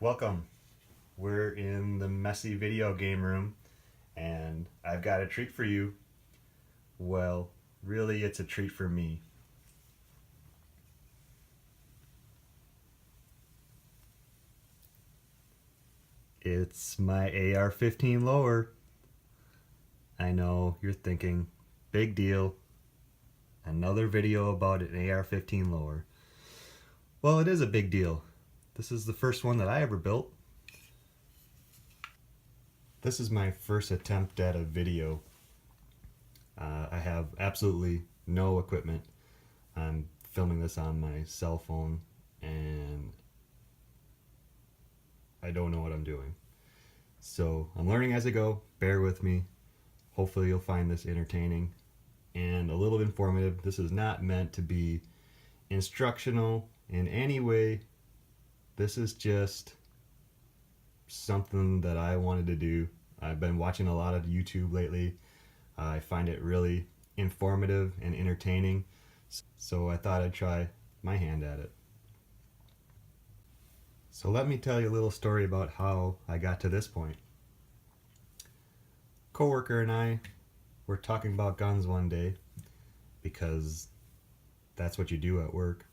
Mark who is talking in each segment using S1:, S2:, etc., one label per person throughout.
S1: Welcome. We're in the messy video game room, and I've got a treat for you. Well, really, it's a treat for me. It's my AR-15 lower. I know you're thinking, big deal. Another video about an AR-15 lower. Well, it is a big deal. This is the first one that I ever built. This is my first attempt at a video. I have absolutely no equipment. I'm filming this on my cell phone and I don't know what I'm doing. So I'm learning as I go. Bear with me. Hopefully you'll find this entertaining and a little informative. This is not meant to be instructional in any way. This is just something that I wanted to do. I've been watching a lot of YouTube lately. I find it really informative and entertaining, so I thought I'd try my hand at it. So let me tell you a little story about how I got to this point. Coworker and I were talking about guns one day because that's what you do at work.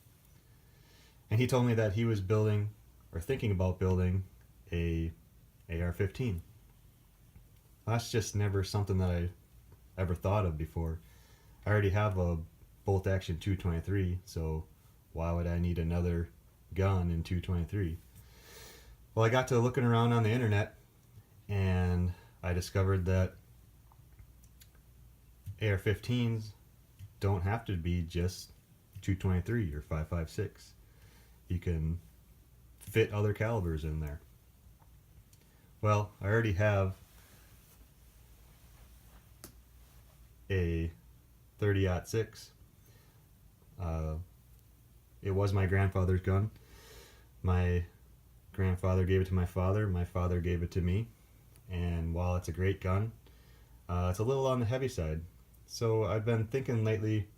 S1: And he told me that he was building or thinking about building a AR-15. That's just never something that I ever thought of before. I already have a bolt action 223, so why would I need another gun in 223? Well, I got to looking around on the internet and I discovered that AR-15s don't have to be just 223 or 5.56. You can fit other calibers in there. Well, I already have a 30-06. It was my grandfather's gun. My grandfather gave it to my father gave it to me, and while it's a great gun, it's a little on the heavy side. So I've been thinking lately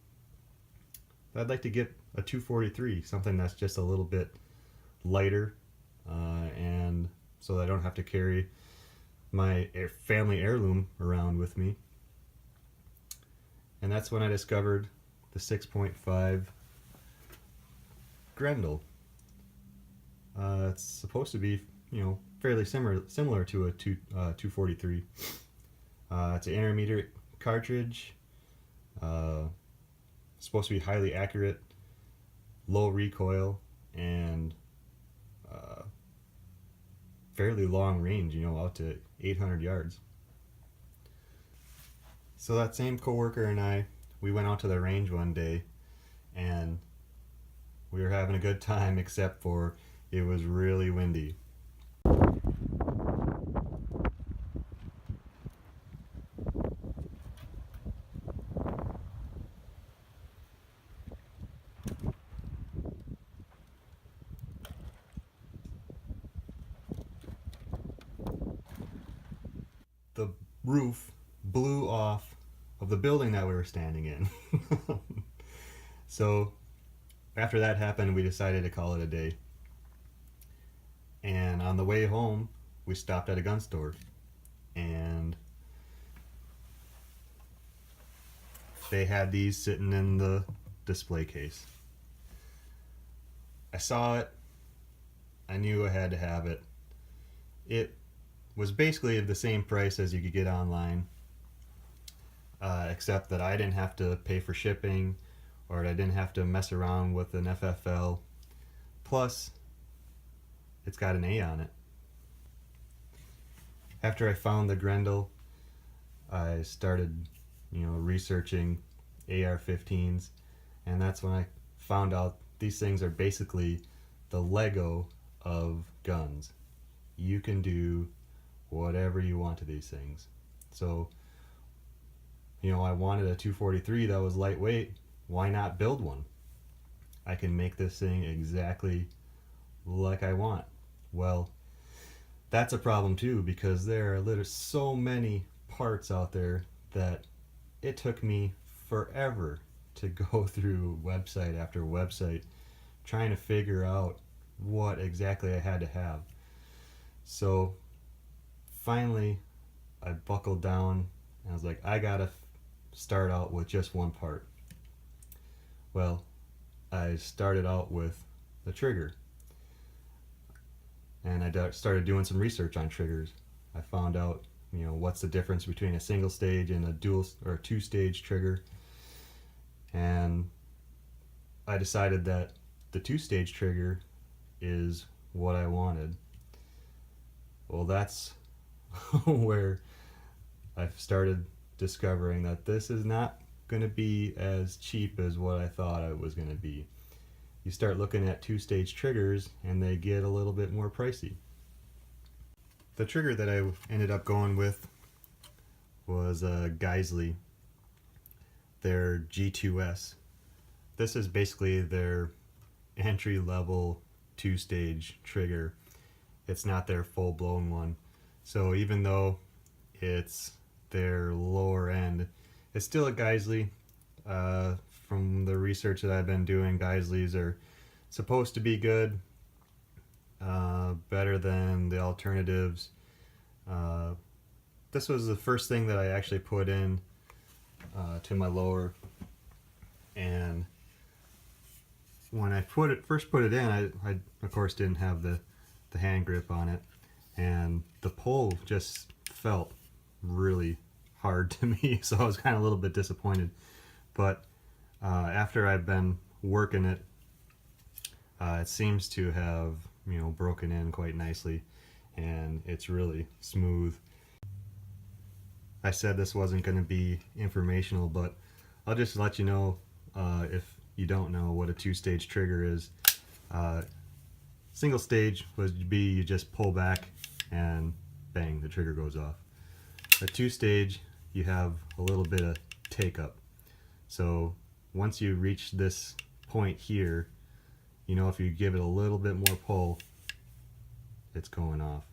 S1: that I'd like to get a 243, something that's just a little bit lighter, and so that I don't have to carry my family heirloom around with me. And that's when I discovered the 6.5 Grendel. It's supposed to be, fairly similar to a 243. It's an intermediate cartridge. Supposed to be highly accurate, low recoil, and fairly long range. Out to 800 yards. So that same coworker and I, we went out to the range one day, and we were having a good time, except for it was really windy. The roof blew off of the building that we were standing in. So after that happened, we decided to call it a day. And on the way home, we stopped at a gun store, and they had these sitting in the display case. I saw it. I knew I had to have it. It was basically the same price as you could get online, except that I didn't have to pay for shipping, or I didn't have to mess around with an FFL. Plus, it's got an A on it. After I found the Grendel, I started, researching AR-15s, and that's when I found out these things are basically the Lego of guns. You can do whatever you want to these things. So, I wanted a 243 that was lightweight. Why not build one? I can make this thing exactly like I want. Well, that's a problem too, because there are literally so many parts out there that it took me forever to go through website after website trying to figure out what exactly I had to have. So finally I buckled down and I was like, I gotta start out with just one part. Well, I started out with the trigger, and I started doing some research on triggers. I found out, what's the difference between a single stage and a dual or a two-stage trigger, and I decided that the two-stage trigger is what I wanted. Well, that's where I've started discovering that this is not going to be as cheap as what I thought it was going to be. You start looking at two-stage triggers and they get a little bit more pricey. The trigger that I ended up going with was a Geisley, their G2S. This is basically their entry-level two-stage trigger. It's not their full-blown one. So even though it's their lower end, it's still a Geisley. From the research that I've been doing, Geisleys are supposed to be good, better than the alternatives. This was the first thing that I actually put in to my lower, and when I first put it in, I of course didn't have the hand grip on it, and the pull just felt really hard to me, so I was kind of a little bit disappointed. But after I've been working it, it seems to have broken in quite nicely, and it's really smooth. I said this wasn't going to be informational, but I'll just let you know, if you don't know what a two-stage trigger is. Single stage would be you just pull back and bang, the trigger goes off. A two-stage, you have a little bit of take up. So once you reach this point here, if you give it a little bit more pull, it's going off.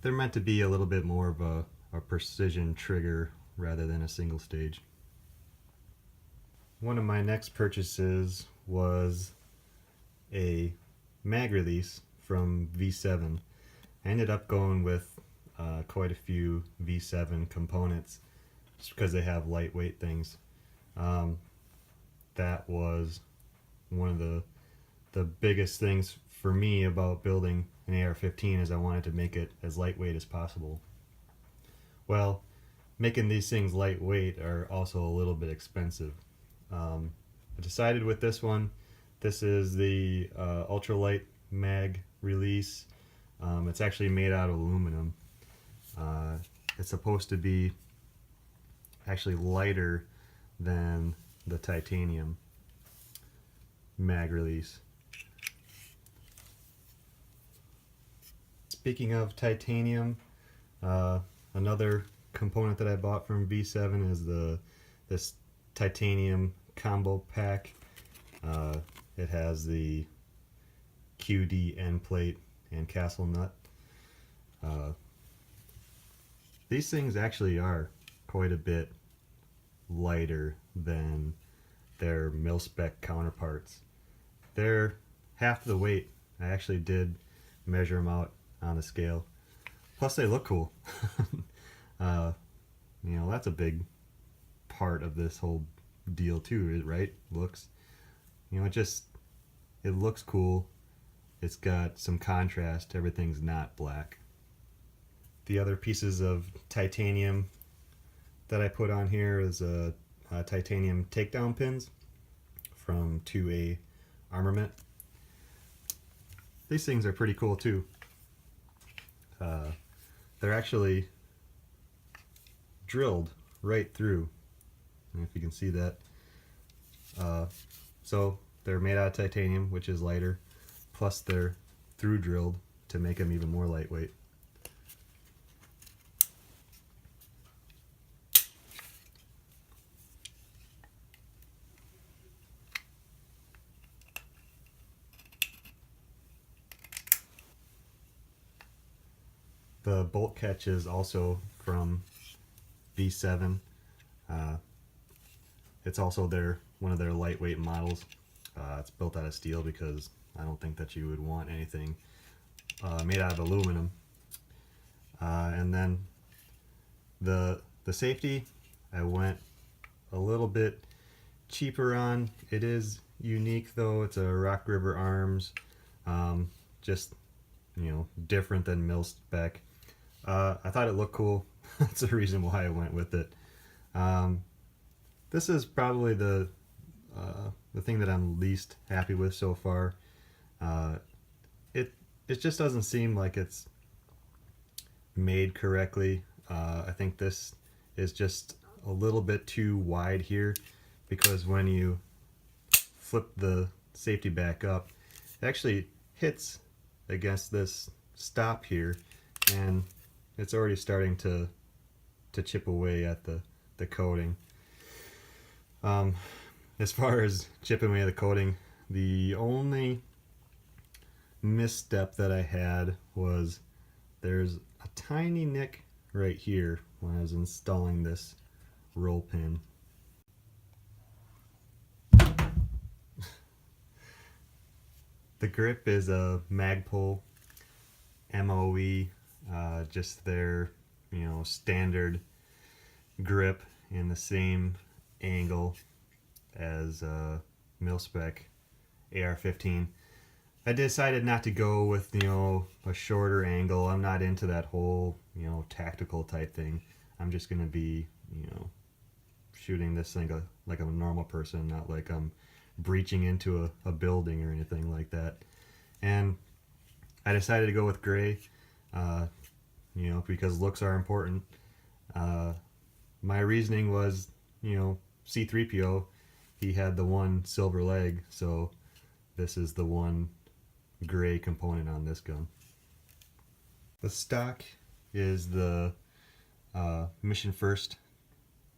S1: They're meant to be a little bit more of a precision trigger rather than a single stage. One of my next purchases was a mag release from V7. I ended up going with quite a few V7 components just because they have lightweight things. That was one of the biggest things for me about building an AR-15, is I wanted to make it as lightweight as possible. Well, making these things lightweight are also a little bit expensive. I decided with this one, this is the ultralight mag release. It's actually made out of aluminum. It's supposed to be actually lighter than the titanium mag release. Speaking of titanium, another component that I bought from V7 is this titanium combo pack. It has the QD end plate and castle nut. These things actually are quite a bit lighter than their mil-spec counterparts. They're half the weight. I actually did measure them out on the scale. Plus they look cool. That's a big part of this whole deal too, right? Looks. It looks cool. It's got some contrast. Everything's not black. The other pieces of titanium that I put on here is titanium takedown pins from 2A Armament. These things are pretty cool too. They're actually drilled right through. I don't know if you can see that. So they're made out of titanium, which is lighter, plus they're through drilled to make them even more lightweight. The bolt catch is also from V7. It's also one of their lightweight models. It's built out of steel because I don't think that you would want anything made out of aluminum. And then the safety, I went a little bit cheaper on. It is unique though. It's a Rock River Arms, just different than mil spec. I thought it looked cool. That's the reason why I went with it. This is probably the thing that I'm least happy with so far. It just doesn't seem like it's made correctly. I think this is just a little bit too wide here, because when you flip the safety back up, it actually hits against this stop here, and it's already starting to chip away at the coating. As far as chipping away at the coating, the only misstep that I had was there's a tiny nick right here when I was installing this roll pin. The grip is a Magpul MOE, just their standard grip in the same angle as mil-spec AR-15. I decided not to go with a shorter angle. I'm not into that whole tactical type thing. I'm just gonna be shooting this thing like I'm a normal person, not like I'm breaching into a building or anything like that. And I decided to go with gray, because looks are important. My reasoning was, C-3PO, he had the one silver leg, so this is the one gray component on this gun. The stock is the Mission First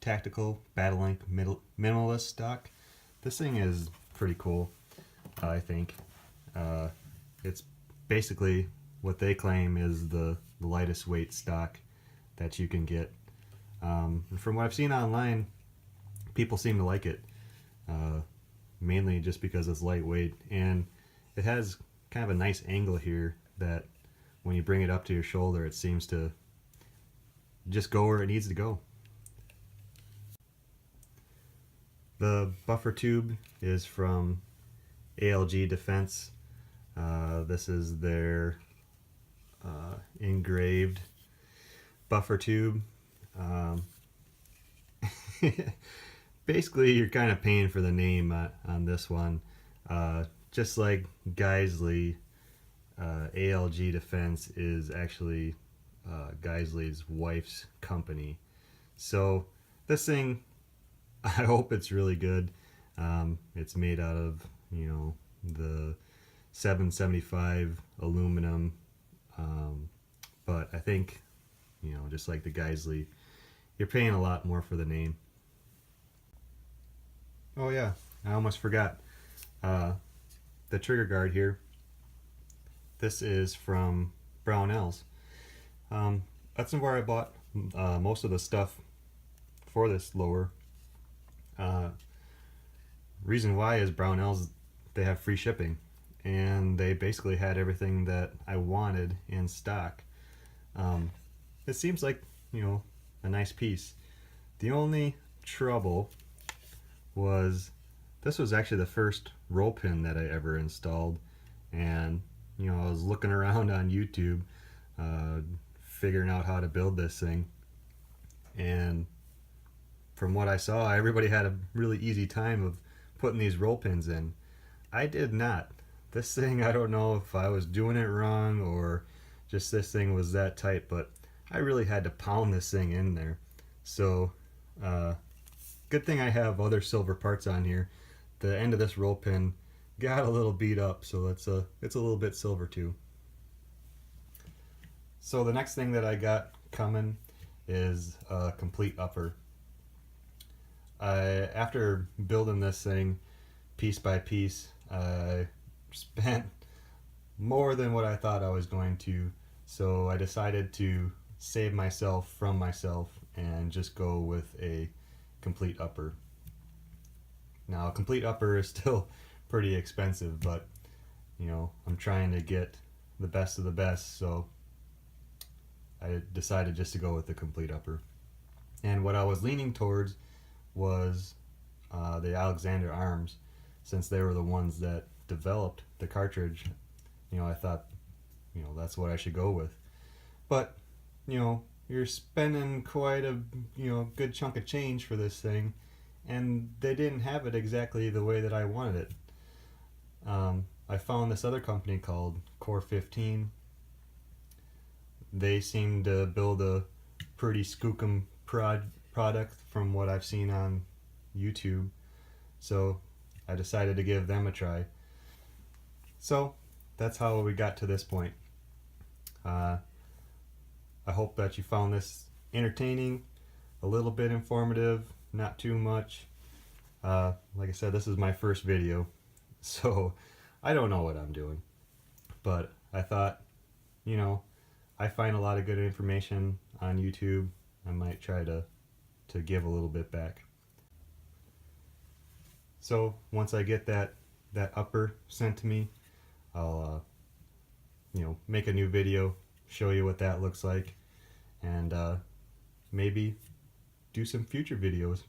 S1: Tactical Battle Link Minimalist stock. This thing is pretty cool, I think. It's basically what they claim is the lightest weight stock that you can get. And from what I've seen online, people seem to like it, mainly just because it's lightweight, and it has kind of a nice angle here that when you bring it up to your shoulder, it seems to just go where it needs to go. The buffer tube is from ALG Defense. This is their engraved buffer tube. Basically, you're kind of paying for the name on this one. Just like Geisley, ALG Defense is actually Geisley's wife's company. So this thing, I hope it's really good. It's made out of the 775 aluminum, but I think just like the Geisley, you're paying a lot more for the name. Oh yeah, I almost forgot. The trigger guard here, this is from Brownells. That's where I bought most of the stuff for this lower. Reason why is Brownells, they have free shipping, and they basically had everything that I wanted in stock. It seems like a nice piece. The only trouble was this was actually the first roll pin that I ever installed, and I was looking around on YouTube figuring out how to build this thing, and from what I saw, everybody had a really easy time of putting these roll pins in. I did not. This thing, I don't know if I was doing it wrong or just this thing was that tight, but I really had to pound this thing in there. So good thing I have other silver parts on here. The end of this roll pin got a little beat up, so it's a little bit silver too. So the next thing that I got coming is a complete upper. After building this thing piece by piece, I spent more than what I thought I was going to, so I decided to save myself from myself and just go with a complete upper. Now, a complete upper is still pretty expensive, but I'm trying to get the best of the best, so I decided just to go with the complete upper. And what I was leaning towards was the Alexander arms, since they were the ones that developed the cartridge. I thought, that's what I should go with. But, you're spending quite a, good chunk of change for this thing, and they didn't have it exactly the way that I wanted it. I found this other company called Core 15. They seem to build a pretty skookum product from what I've seen on YouTube, so I decided to give them a try. So that's how we got to this point. I hope that you found this entertaining, a little bit informative, not too much. Like I said, this is my first video, so I don't know what I'm doing. But I thought, I find a lot of good information on YouTube. I might try to give a little bit back. So once I get that upper sent to me, I'll make a new video, show you what that looks like, and maybe do some future videos.